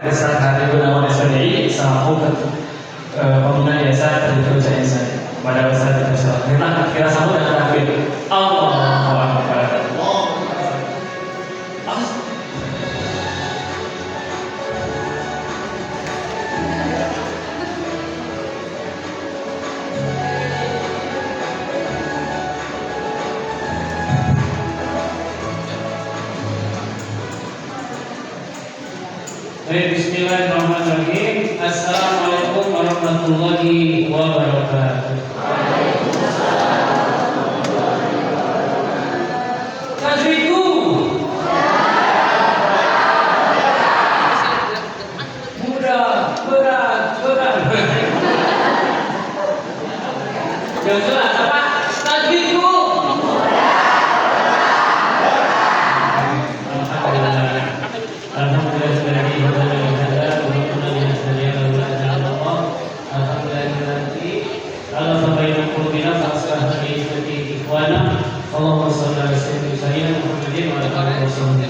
Saat hari Gunawan SPDI sama pengguna jasa kerjaan saya pada saat itu kita sambut dengan takbir Allahu Akbar. Bismillahirrahmanirrahim. Assalamualaikum warahmatullahi wabarakatuh. Tajwidku mudah, berat. Yang jelas apa? Tajwidku Allahumma shalli ala sayyidina Muhammadin wa ala alihi wasallam.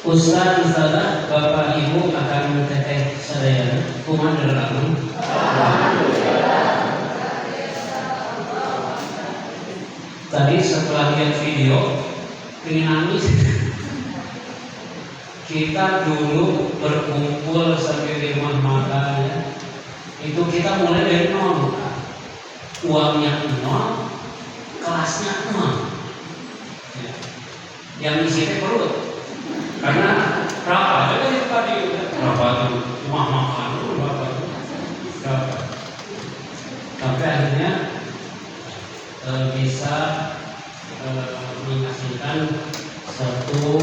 Ustaz, Ustazah, Bapak Ibu akan teteh sadayana kumaha derekamu. Tadi setelah lihat video pengen nangis. Kita dulu berkumpul sampai di rumah makan ya. Itu kita mulai dari nol. Uangnya nol, kelasnya nol ya. Yang isinya perut. Karena berapa? Jadi tadi berapa tuh rumah makan berapa? Sampai akhirnya bisa menghasilkan satu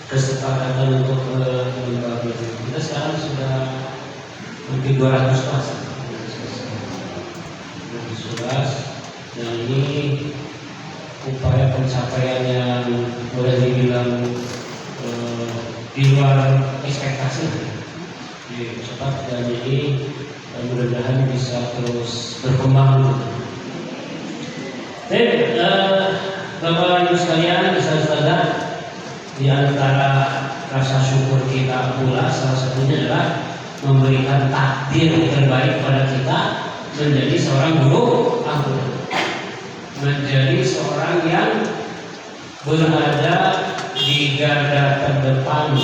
kesepakatan untuk membagi. Kita sekarang sudah hampir 200 kelas. Dan ini upaya pencapaian yang boleh dibilang di luar ekspektasi. Cepat dan ini mudah-mudahan bisa terus berkembang. Bapak Ibu sekalian, Ustaz-Ustazah, di antara rasa syukur kita pula salah satunya adalah memberikan takdir terbaik pada kita menjadi seorang guru Al-Quran, menjadi seorang yang berada di garda terdepan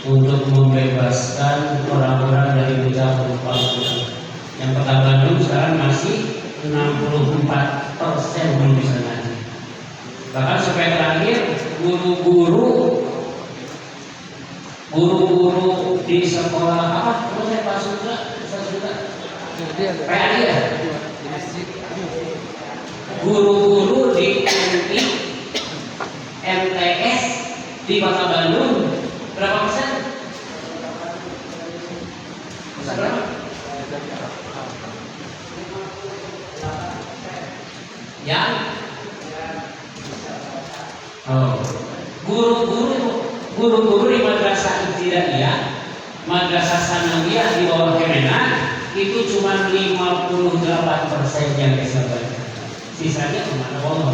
untuk membebaskan orang-orang dari budak Al-Quran. Yang Kota Bandung sekarang masih 64% belum bisa ngaji. Bahkan sampai terakhir guru-guru di sekolah apa? Kalau saya Pak Sudha, PAI ya? Guru-guru di MI, MTS di Kota Bandung berapa persen? Berapa? Yang guru-guru di madrasah ibtidaiyah, madrasah sanawiyah di bawah Kemenak itu cuma 58% yang bisa baca. Sisanya kemana? Allah.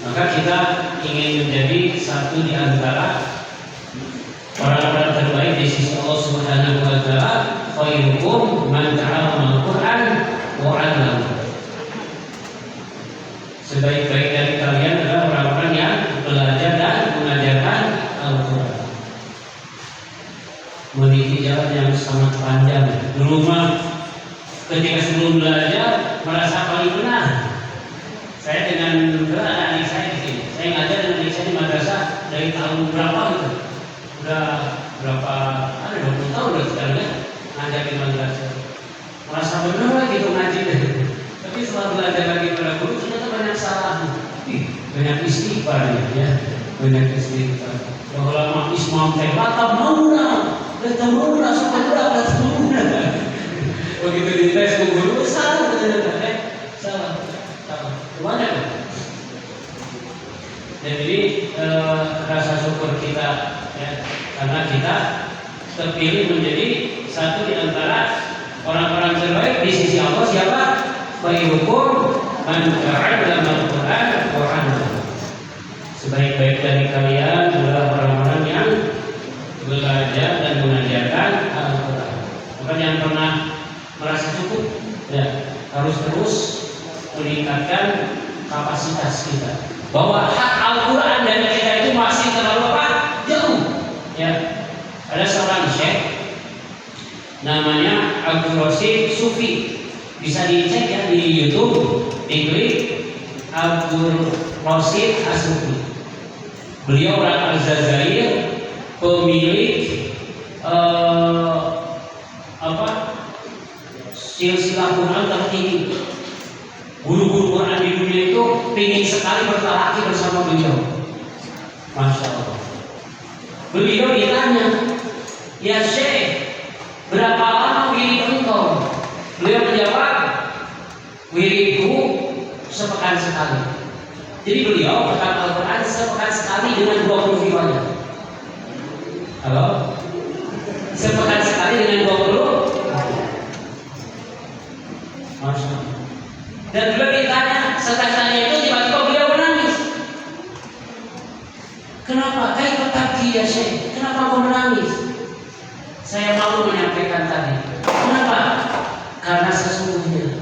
Maka kita ingin menjadi satu di antara orang-orang terbaik di sisi Allah Subhanahu wa taala. Khairukum man ta'allama al-Qur'an wa 'allama. Sebaik-baik dari kalian adalah orang-orang yang belajar dan mengajarkan Al-Quran. Memiliki jalan yang sangat panjang. Dulu mah ketika sebelum belajar merasa paling benar. Saya dengan adik saya di sini. Saya ngajar dengan adik saya di madrasah dari tahun berapa gitu? Udah berapa? Ada 20 tahun udah sekarang ya ngajar di madrasah. Merasa benar lah gitu ngaji. Tapi setelah belajar lagi pada guru ternyata banyak salah, banyak istighfar ya, banyak istighfar. Bahwa lama Islam teh latam mauna sebenarnya begitu dites ke guru salah ternyata salah. Banyak. Jadi rasa syukur kita ya, karena kita terpilih menjadi satu di antara orang-orang terbaik di sisi Allah. Siapa? Khairukum man ta'allama al-Qur'an wa 'allama. Sebaik-baik dari kalian adalah orang-orang yang belajar dan mengajarkan Al-Qur'an. Bukan yang pernah merasa cukup, ya, harus terus meningkatkan kapasitas kita. Bahwa hak Al-Quran dari kita itu masih terlalu apa? Jauh. Ya. Ada seorang syekh namanya Abdul Rasid Sufi. Bisa dicek ya di YouTube, diklik Abdul Rasid As-Sufi. Beliau orang Aljazair, pemilik silsilah Quran tertinggi. Guru-guru Quran di dunia itu ingin sekali bertalaki bersama beliau. Masya Allah. Beliau ditanya, ya Syekh, berapa lama wirid engkau? Beliau menjawab, wiridku sepekan sekali. Jadi beliau berkata Al-Quran sepekan sekali dengan 20 riwayat. Halo? Sepekan sekali dengan 20. Masya Allah. Dan beliau ditanya, setelah tanya itu tiba-tiba beliau menangis. Kenapa? Kaifa tabki ya Syekh? Kenapa kau menangis? Saya malu menyampaikan tadi. Kenapa? Karena sesungguhnya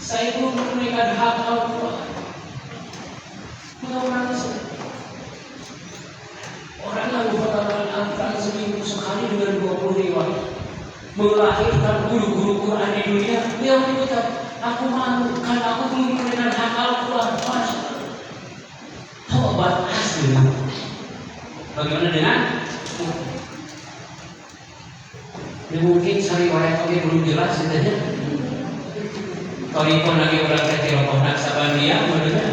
saya belum menunaikan hak Al-Quran. Kenapa menangis? Orang yang mengatakan Al-Quran seminggu sekali dengan 20 riwayat, melahirkan guru-guru Quran di dunia, dia mengucap, aku malu karena aku belum menunaikan hak Al-Quran. Taubat asli. Bagaimana dengan? Ya mungkin riwayat kami belum jelas sebenarnya. Kalau lagi orang kecil nak saban dia, maksudnya.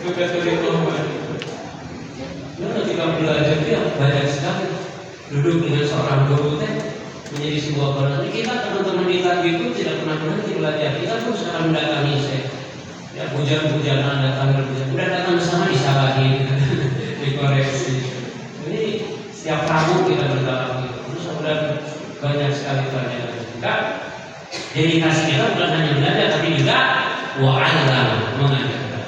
Bukan toriko. Ketika belajar dia banyak sekali duduk dengan seorang guru menjadi sebuah berarti kita teman-teman di Tagi itu tidak pernah berhenti belajar. Kita pun sekarang mendatangi saya, ya hujan-hujanan datang berhujan, udah datang bersama disalahin, dikoreksi. Ini setiap Rabu kita berdalam gitu. Terus sudah banyak sekali pelajaran. Juga dedikasi kita bukan hanya belajar tapi juga wa'allam, mengajarkan.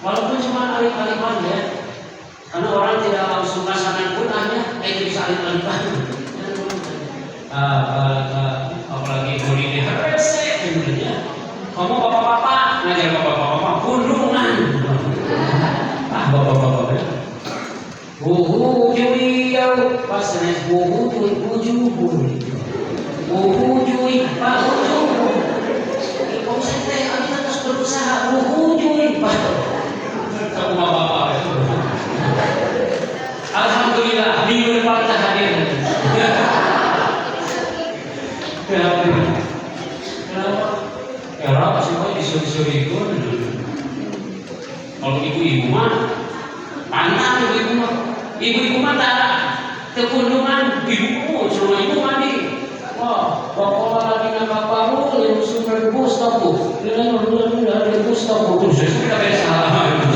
Walaupun cuma alif-alifan ya, karena orang tidak langsung rasakan Qurannya, itu bisa alif-alifan. Apalagi muridnya resek ya. Kamu bapak-bapak ngajar bapak-bapak kundungan. Bapak-bapak ya. Juyau pasnya ujubun. Jui pak ujubun. Kau saya terus berusaha jui pak. Kamu bapak ya. Alhamdulillah minggu depan kita hadir. Kenapa? Kenapa sih kok disuruh-suruh itu? Kalau ibu-ibu mah pantang ibu-ibu mah. Ibu-ibu mah tak kekundungan ibu semua ibu mandi. Wah, bapak lagi nak baru yang sudah Gustafu. Dia udah Gustafu terus kita bersalaman.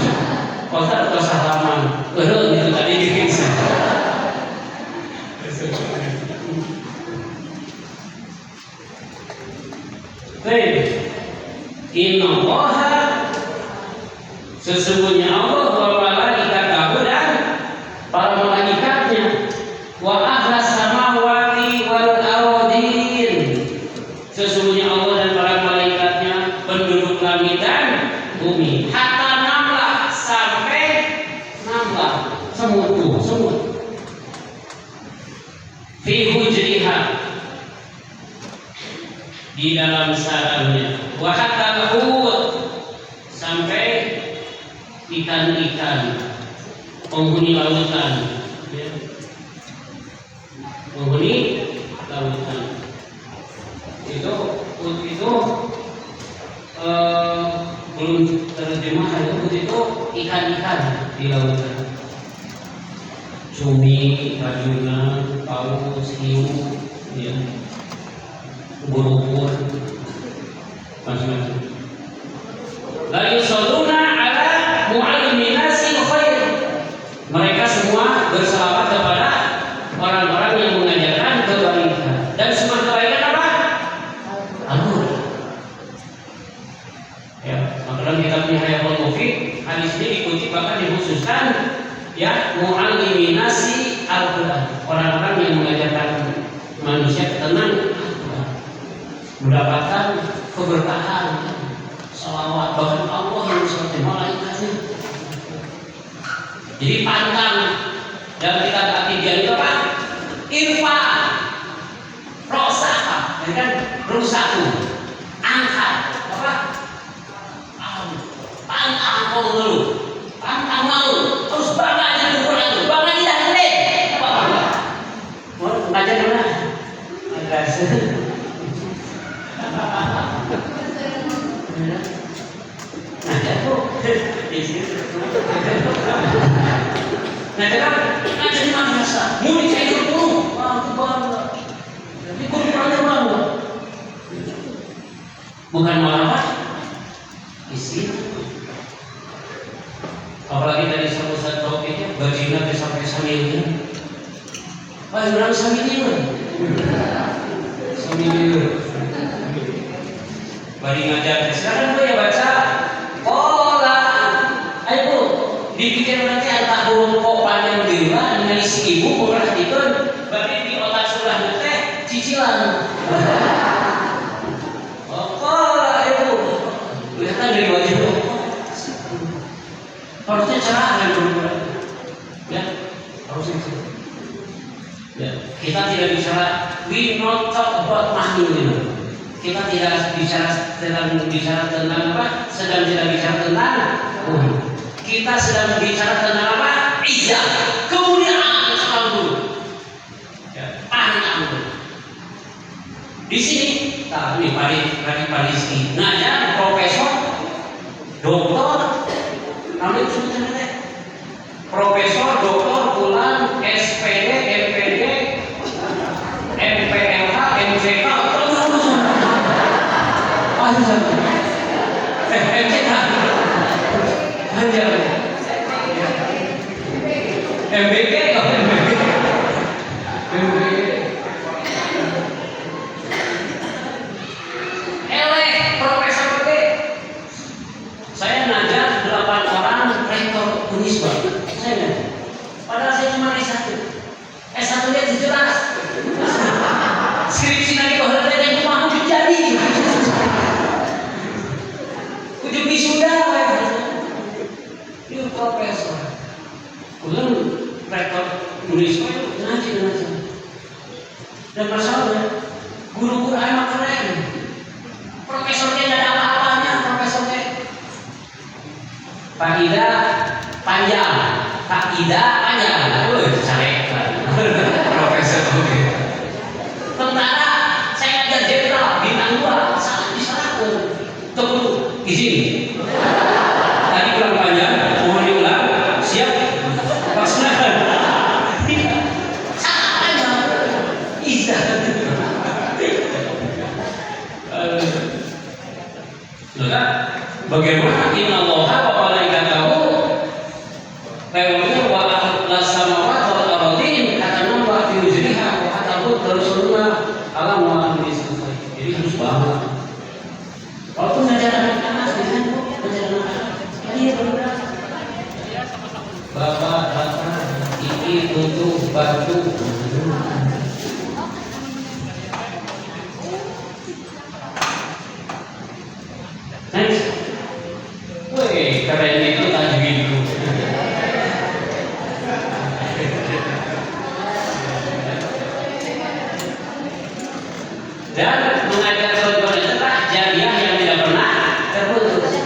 Kota atau salaman. Itu tadi dikisah. Baik, Inna Allah, sesungguhnya Allah wa malaikatahu dan para malaikatnya, wa ahlas samawati wal ardin, sesungguhnya Allah dan para malaikatnya, penduduk langit dan bumi, hatta namlah sampai namlah semut fi hujriha, di dalam sarangnya, wa hatta hut, sampai ikan-ikan penghuni lautan, ya. Penghuni lautan itu belum terjemah itu ikan-ikan di lautan, cumi, rajuna, paus, hiu, ya. Ubur-ubur macam-macam. La yusalluna ala mu'allimin nasi khair. Mereka semua berselawat kepada orang-orang yang mengajarkan kebaikan. Dan semua kebaikan apa? Al-Quran. disebutkan ya muallimina si Al-Quran, orang-orang yang mengajarkan manusia tentang Al-Quran, mendapatkan keberkahan, salawat, bahkan Allah yang seperti malaikatnya. Jadi pantang dalam kitab At-Tibyan itu apa? Irfa, rosaka, ya kan? Rusaku, angkat, apa? Pantang mengeluh, pantang mau, terus bangga jadi Quran itu, bangga tidak boleh. Apa bangga? Mau baca mana? Agak nah jatuh di sini. Nah kan ada di madrasah, murid saya itu guru, aku bangga. Jadi guru belajar bangga. Bukan malah apa? Isi. Apalagi tadi sama Ustaz Taufiknya bajingan sampai samilnya. Wah, bilang samilnya. Samilnya. Bari ngajar. Sekarang gue ya baca pola. Ayo dipikir nanti antara huruf kok panjang dewa dengan isi ibu memperhatikan berarti di otak surah nanti cicilan. Pola ayo kelihatan dari wajah lo. Harusnya cerah kan ya harusnya cerah. Ya, kita tidak bicara we not talk about money. Kita tidak sedang bicara tentang apa? Sedang tidak bicara tentang kita sedang bicara tentang apa? Izzah, kemuliaan seorang guru. Ya, panjang. Di sini, ini Pariski, ngajar profesor, doktor, namanya sebenarnya profesor, doktor, pulang, SPD, MPD, MPLH, MCK. MCK aja MBK Profesor B. Saya ngajar 8 orang rektor Unisba. Saya ngajar. Padahal saya cuma S1. S1 lihat jelas. Skripsi nanti kalau ada yang cuma udah jadi. Udah wisuda itu profesor. Kemudian rektor Unisba itu ngaji. Dan masalahnya guru-guru anak keren. Profesornya tidak ada apa-apanya, profesornya. Faida panjang, cari profesor oke. Tentara saya ngajar jenderal bintang 2, salah disalahkan. Tunggu izin. Tadi kurang panjang, mohon diulang. Siap? Laksanakan. Salah panjang. Izah. Bagaimana inna allaha wa malaikatahu wa ahlus samawati wal ardin atanumma fi wajhiha wa atabu rasulullah alam wa amri sufai. Jadi harus paham. Walaupun ngajar anak-anak dengan ngajar anak-anak ini berbeda. Bapak ini butuh batu. Next. Wih, keren itu tajwidku. Dan mengajar contohnya adalah jariah yang tidak pernah terputus.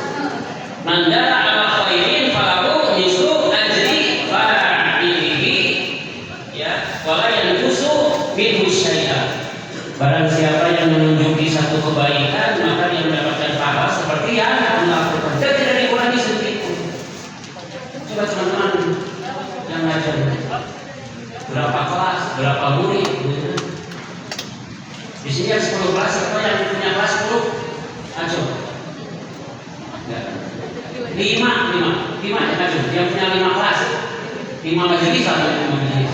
Mandala ala khairin falahu mislu ajri fa'ilihi, ya, wala yanqusu minhu syai'an. Barang siapa yang menunjuki satu kebaikan, maka dia mendapatkan pahala seperti yang melakukan. Dan tidak dikurangi sedikit. Coba teman-teman yang ngajar, berapa kelas, berapa murid? Di sini ada 10 kelas, siapa yang punya kelas 10? Ayo. 5 ya ayo. Yang punya 5 kelas, 5 majelis atau 5 majelis?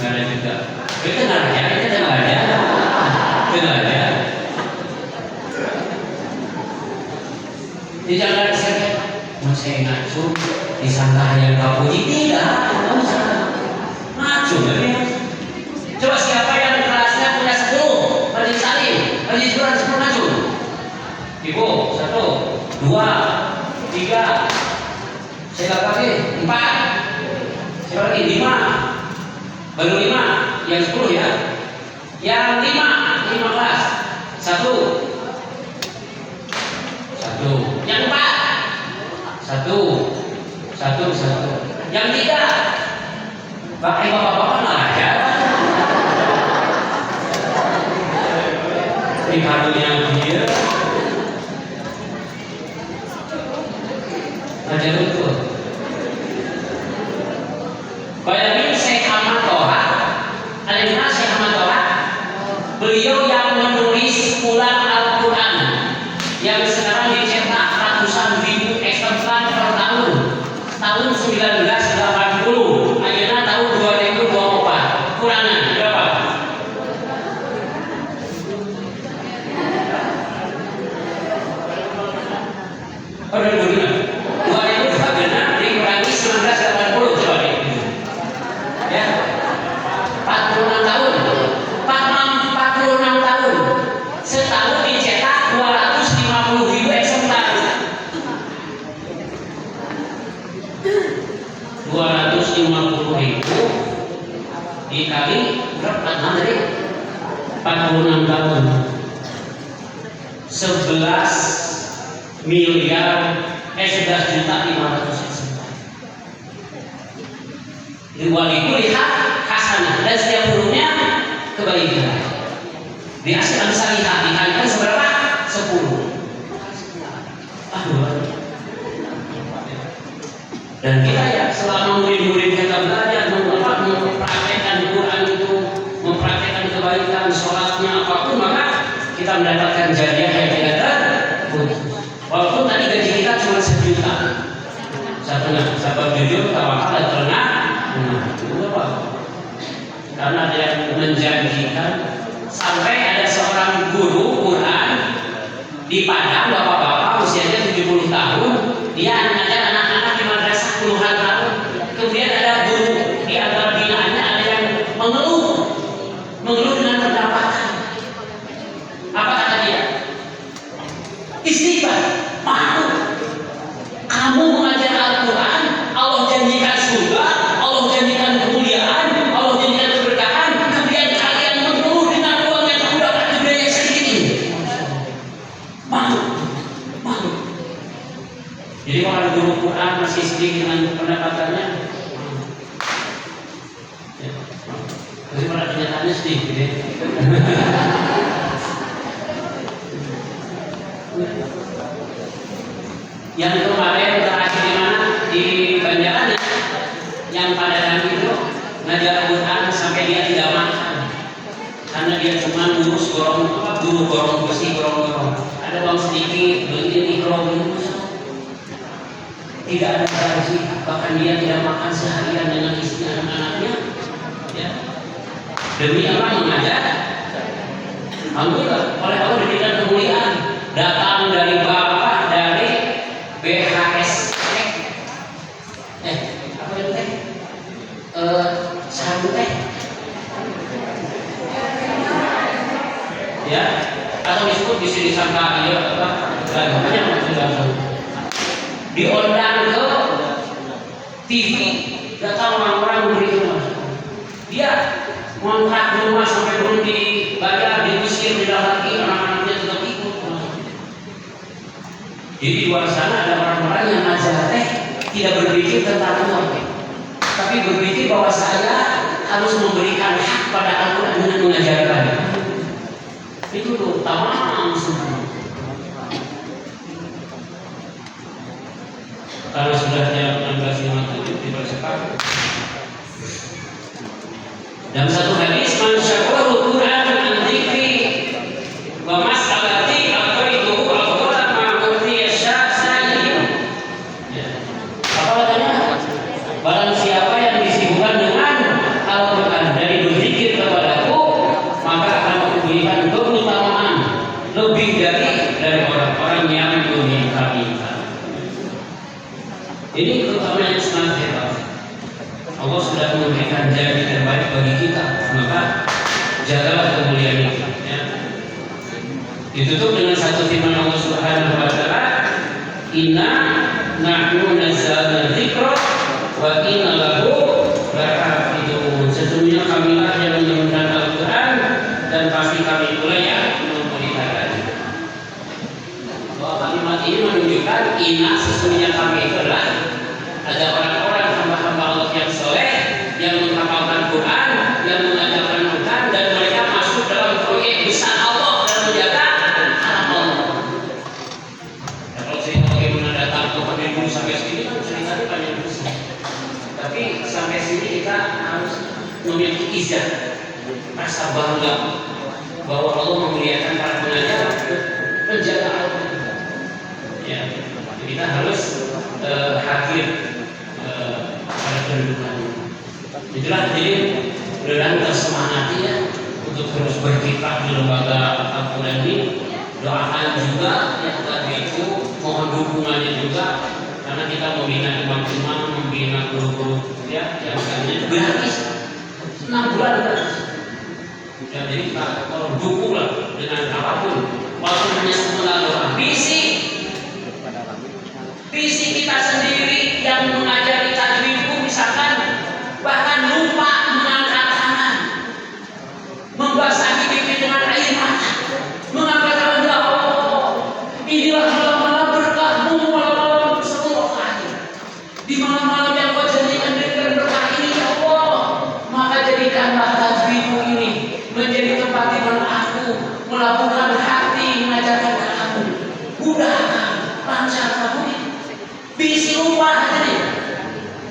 Nggak ada juga. Itu nggak ada. Benar ya. Di jalan saya masih ngacu disangka yang kau puji, tidak usah maju ya. Coba siapa yang kelasnya punya 10 majlis salim, majlis Quran 10 maju. Ibu 1, 2, 3, siapa lagi 4, siapa lagi 5, baru 5, yang 10 ya, yang 15, 1, yang 4, 1, yang 3, pakai bapak-bapak malah aja. Ini karunia dia. Aja betul. Bayangin Syekh Ahmad Toha, alimna Syekh Ahmad Toha, beliau yang menulis ulang Al-Quran yang sekarang dicetak ratusan ribu eksemplar per tahun. Tahun 1980, ayeuna tahun 2024. Qurannya berapa? Oh, 2000 dikurangi 1980 coba deh. Ya. 46 tahun. 46 tahun. Setahun dicetak 250.000 eksemplar. 250.000 dikali berapa? Dari 46 tahun. 11 miliar 11.500.000 eksemplar. Waliku lihat hasanah dan setiap hurufnya kebaikan. Di asyir amsalihah dikalikan seberapa? 10. Dan kita ya selama murid-murid kita belajar mempraktekkan Quran itu, mempraktekkan kebaikan, sholatnya apapun, maka kita mendapatkan jariah yang tidak terputus. Walaupun tadi gaji kita cuma 1 juta, 1,5, sabar jujur, tawakal dan terengah, itu apa? Karena ada yang menjanjikan sampai ada seorang guru Quran di Padang, bapak-bapak usianya 70 tahun, dia mengajar anak-anak di madrasah puluhan tahun. Kemudian ada guru di antara binaannya ada yang mengeluh dengan pendapatan. Apa kata dia? Istighfar, malu. Kamu mengajar Al-Quran, Allah janjikan surga, Allah janjikan kemuliaan, Allah janjikan keberkahan, kemudian kalian mengeluh dengan uang yang kamu dapat di biaya sedikit ini. Malu. Jadi kalau guru Quran masih sedikit dengan pendapatannya, ya, tapi pada kenyataannya sedikit. Ya. Yang kemarin terakhir di mana? Di Banjaran, yang pada hari itu ngajar Quran sampai dia tidak makan karena dia cuma ngurus gorong besi. Ada uang sedikit, beli ini gorong tidak ada gaji, bahkan dia tidak makan seharian dengan istri anak-anaknya, ya. Demi apa? Mengajar. Alhamdulillah, oleh Allah diberikan kemuliaan, datang dari bapak dari BHS, apa itu teh? Satu teh, ya, atau disebut di sini sangka ya apa? Banyak diundang ke TV, datang orang-orang memberi rumah. Dia ngontrak rumah sampai belum dibayar, diusir, tidak lagi, anak-anaknya tetap ikut. Jadi di luar sana ada orang-orang yang ngajar teh tidak berpikir tentang uang, tapi berpikir bahwa saya harus memberikan hak pada Al-Quran dengan mengajarkan. Itu tuh tamam semua. Kalau sudah jam 16.57 dipercepat. Dalam satu hadis, man syakarahu Quran an dzikri wa mas'alati aqriduhu afdala ma utiya sya'sayin. Apa katanya? Barang siapa yang disibukkan dengan Al-Quran dari berzikir kepadaku, maka akan memberikan keutamaan lebih dari orang-orang yang meminta. Ini keutamaan Islam kita. Allah sudah memberikan janji terbaik bagi kita, maka jagalah kemuliaan itu. Ya. Ditutup dengan satu firman Allah Subhanahu Wa Taala, Inna nahnu nazzalna dzikra wa inna lahu lahafidun. Sesungguhnya kamilah yang menurunkan Al-Quran dan pasti kami pula yang memelihara. Bahwa kalimat ini menunjukkan inna sesungguhnya kami itu adalah ada orang-orang hamba-hamba Allah yang soleh, yang menghafalkan Quran, yang mengajarkan Quran, dan mereka masuk dalam proyek besar Allah dan menjaga haram Allah. Ya, kalau cerita bagaimana datang ke Pemimpin sampai sini kan ceritanya banyak besar. Tapi sampai sini kita harus memiliki izah, rasa bangga bahwa Allah memuliakan para pengajar, penjaga Allah. Ya, kita harus hadir pada kedudukan. Itulah jadi benar tersemangati ya untuk terus berkiprah di lembaga Al-Quran ini. Doakan juga yang tadi itu, mohon dukungannya juga, karena kita membina imam-imam, membina guru-guru ya yang katanya gratis 6 bulan gratis. Ya, jadi kita tolong dukunglah dengan apapun, walaupun hanya sebulan doa. Visi kita sendiri yang mengajari tajwid misalkan bahkan lupa mengangkat tangan, membasahi pipi dengan air mata, mengangkat tangan, ya Allah, inilah malam-malam berkahmu, malam-malam seluruh hari. Di malam-malam yang kau jadikan dengan berkah ini, ya Allah, maka jadikanlah tajwidmu ini menjadi tempat di mana aku melakukan hati mengajarkan kamu, budaya lancar kamu ini. Visi lupa aja nih,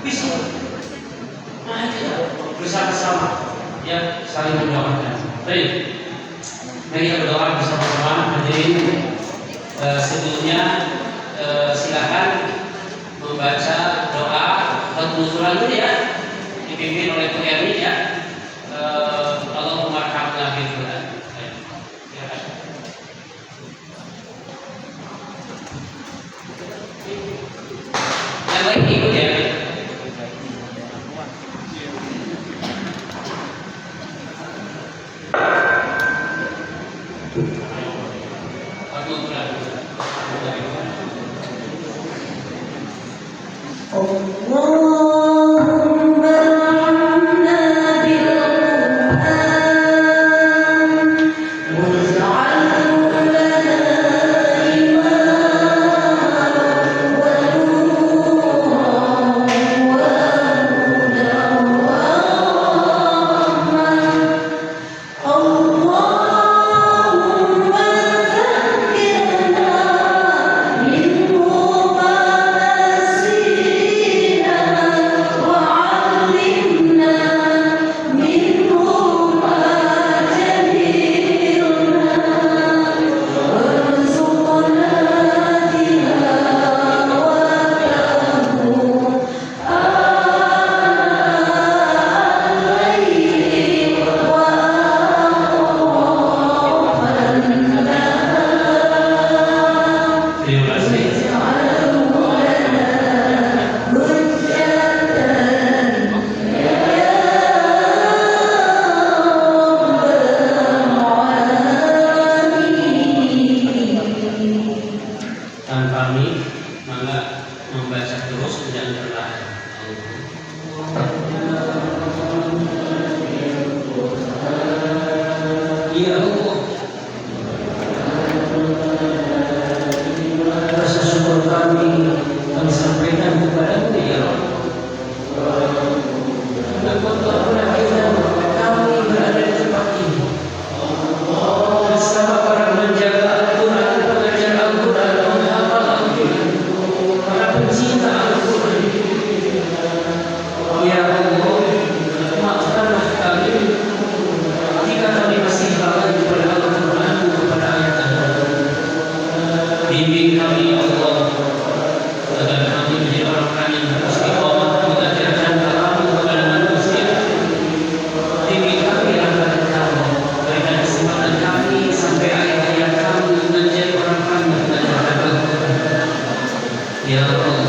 visi. Nah kita bersama-sama ya saling mendoakan. Baik, mari kita berdoa bersama-sama. Hadirin, sebelumnya silakan membaca doa Al-Quran dulu ya, dipimpin oleh Bu Erni ya. Allahumma arhamna bil Quran. Yang lain ikut ya. Ya Allah,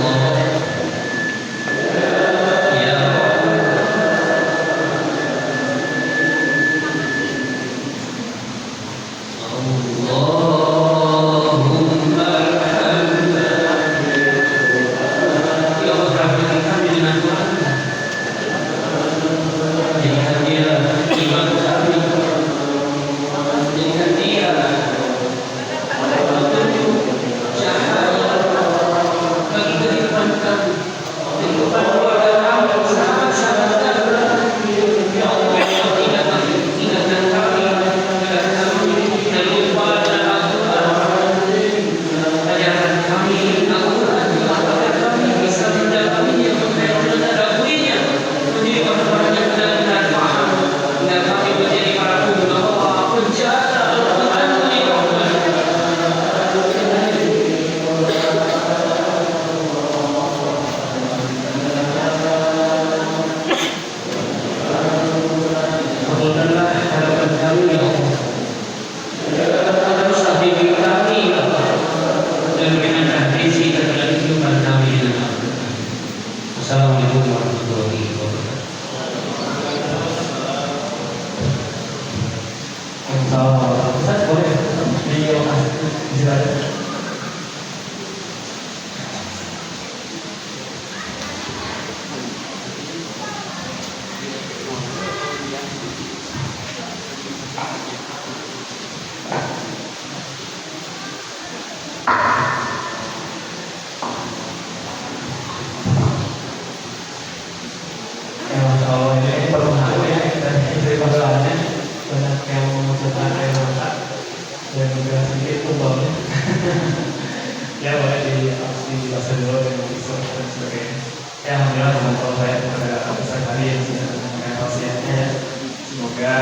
bukan air mata dan juga sedikit tumbangnya. Ya boleh harus dijelaskan dulu dengan visum dan sebagainya. Ya alhamdulillah kalau saya pada besar kali yang sudah mengenai pasiennya ya. Semoga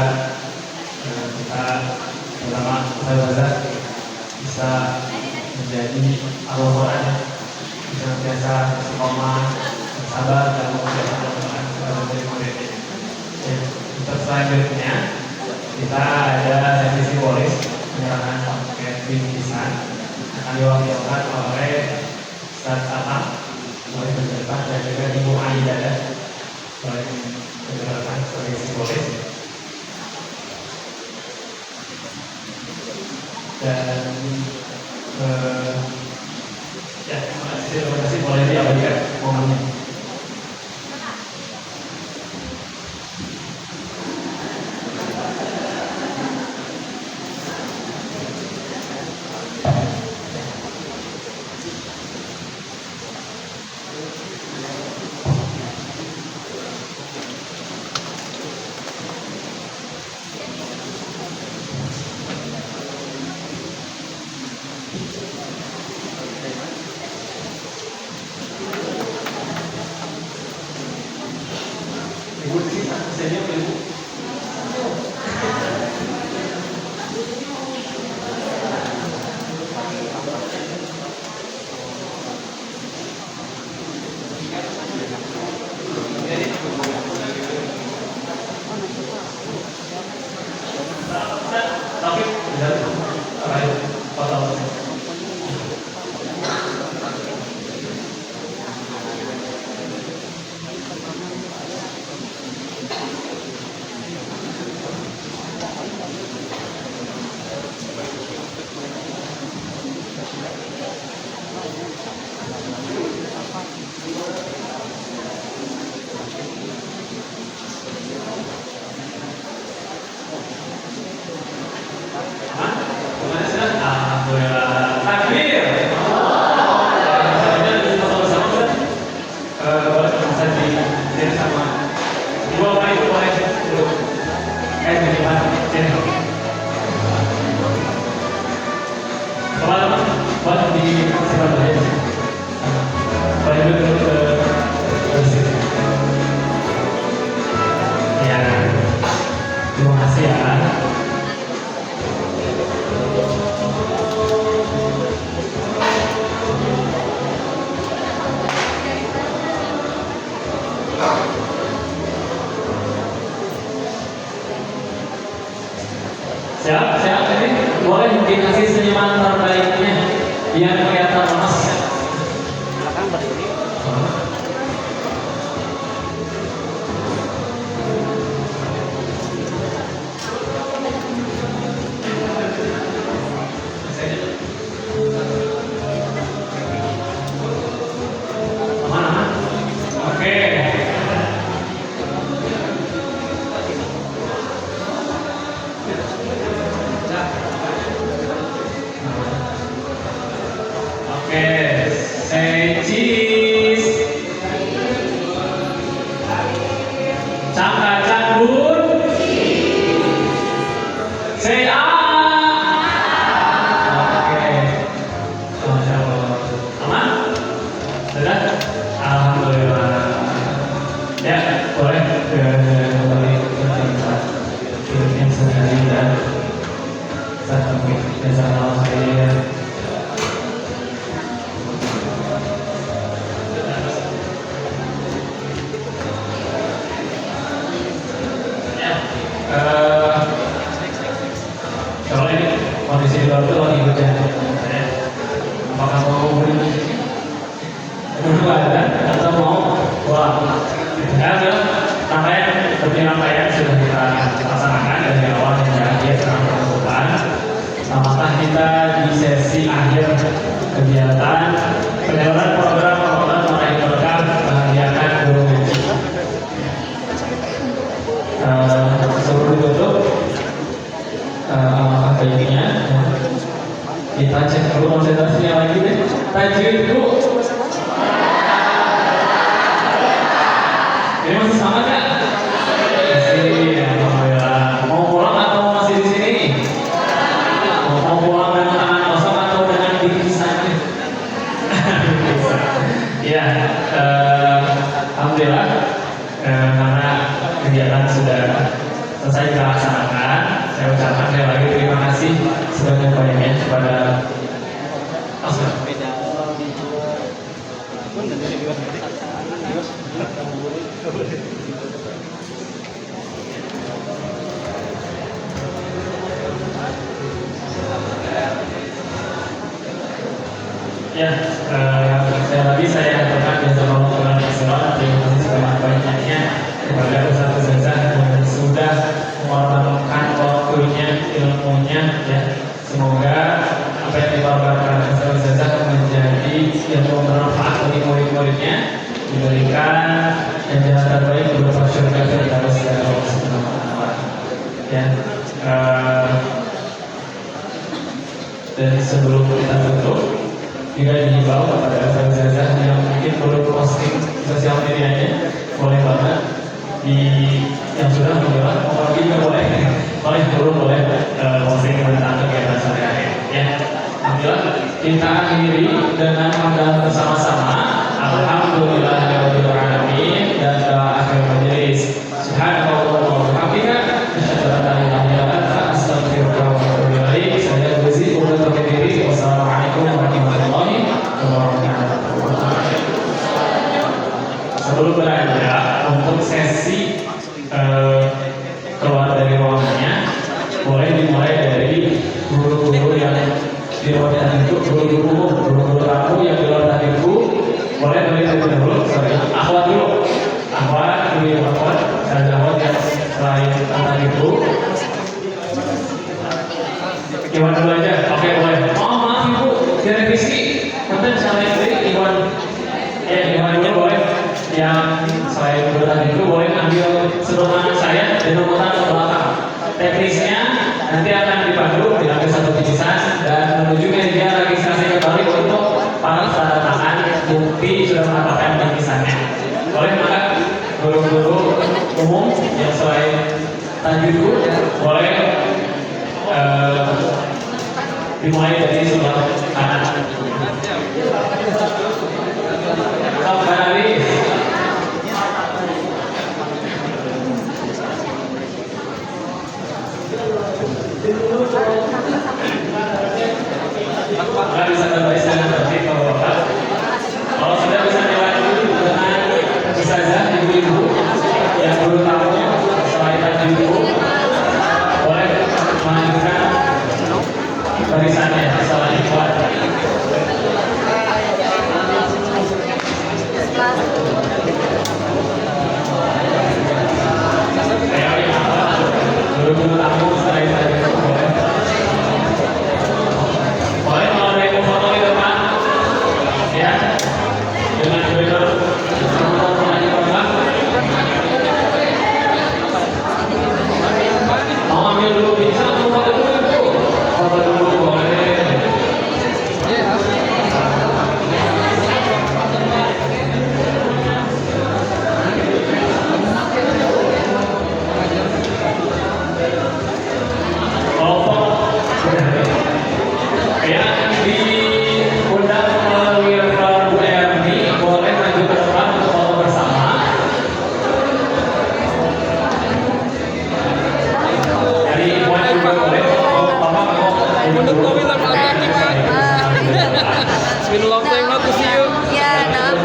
kita bersama sahabat bisa menjadi Al-Quran, bisa biasa istiqomah, sabar dan mengerjakan Al-Quran kepada murid-muridnya. Untuk selanjutnya kita ada sesi simbolis penyerahan paket bingkisan akan diwakilkan oleh Ustaz Atam, oleh penjelasan dan juga Ibu Aida, oleh penjelasan sebagai simbolis. Dan ya, terima kasih boleh diabadikan momennya. Ibu di sini, saya Ibu. Tapi benar, terakhir total. Terima kasih ya. Siap, ini boleh dikasih senyuman terbaiknya biar kelihatan lemas. Silakan berdiri. Say cheese. Cangka canggur. Say Oke. Masya Allah. Aman? Sudah? Alhamdulillah. Ya, boleh kembali ke tempat yang sehari dan satu jasa saya. Kalau ini kondisi luar itu lagi hujan, apakah mau berdua atau mau pulang? Ya, namanya rangkaian sudah kita laksanakan dari awal hingga akhir selama pertemuan. Apakah kita di sesi akhir kegiatan penyaluran program meraih berkah bahagiakan guru ngaji. Sebelum ditutup alangkah baiknya kita cek dulu konsentrasinya lagi deh. Tajwid dulu. Ini masih sama kan? Masih, alhamdulillah. Mau pulang atau masih di sini? Ya, sekali lagi saya aturkan jasa pengukuran nasional. Terima kasih sebanyak-banyaknya kepada Ustaz Zazah yang sudah mengorbankan waktunya, ilmunya. Ya, semoga apa yang dipaparkan Ustaz Zazah menjadi ilmu bermanfaat bagi murid-muridnya, diberikan jalan terbaik berupa surga Firdaus dari Allah Subhanahu wa Ta'ala. Ya, dan sebelum kita tutup, juga dihimbau kepada Ustaz Zazah yang mungkin belum posting sosial medianya, boleh banget di yang sudah menjelaskan, mau juga boleh, belum boleh posting tentang kegiatan sehari-hari. Ya, alhamdulillah kita akhiri dengan hamdalah bersama-sama. Alhamdulillahirabbil alamin dan akhir majelis. Subhanallah wa bihamdika, asyhadu an la ilaha illa anta, astaghfiruka wa atubu ilaik. Saya Guzi undur diri. Wassalamualaikum warahmatullahi wabarakatuh. Sebelum beranjak untuk sesi keluar dari ruangannya, boleh dimulai dari guru-guru yang di luar tadi, guru-guru tamu yang di luar tadi itu boleh dari dulu. Sorry, akhwat dulu, akhwat dulu yang akhwat dan akhwat yang selain tadi itu. Iwan dulu aja, oke boleh. Oh maaf ibu, direvisi. Nanti saya beri Iwan, Iwan dulu boleh. Yang selain dulu tadi itu boleh ambil sebelah saya dan memutar ke belakang. Teknisnya nanti akan dipandu diambil satu bingkisan dan menuju meja registrasi kembali untuk para tanda tangan bukti sudah mendapatkan bingkisannya. Boleh maka guru-guru umum yang selain tadi itu boleh dimulai dari sebelah kanan. Kembali. Nggak bisa terbaik dengan tertib kalau Bapak. Kalau sudah bisa dilanjut dengan ustazah ibu-ibu yang guru tamunya selain tadi ibu, boleh melanjutkan barisannya salah ikhwan. Guru-guru tamu selain tadi ibu boleh. Boleh kalau ada yang mau foto di depan, ya, dengan banner mau ambil dulu bisa atau foto dulu? Foto dulu boleh. It's been a long time not to see you. Yeah, no.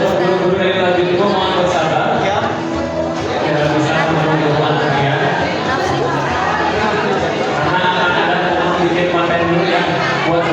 Karena akan ada bikin konten dulu yang buat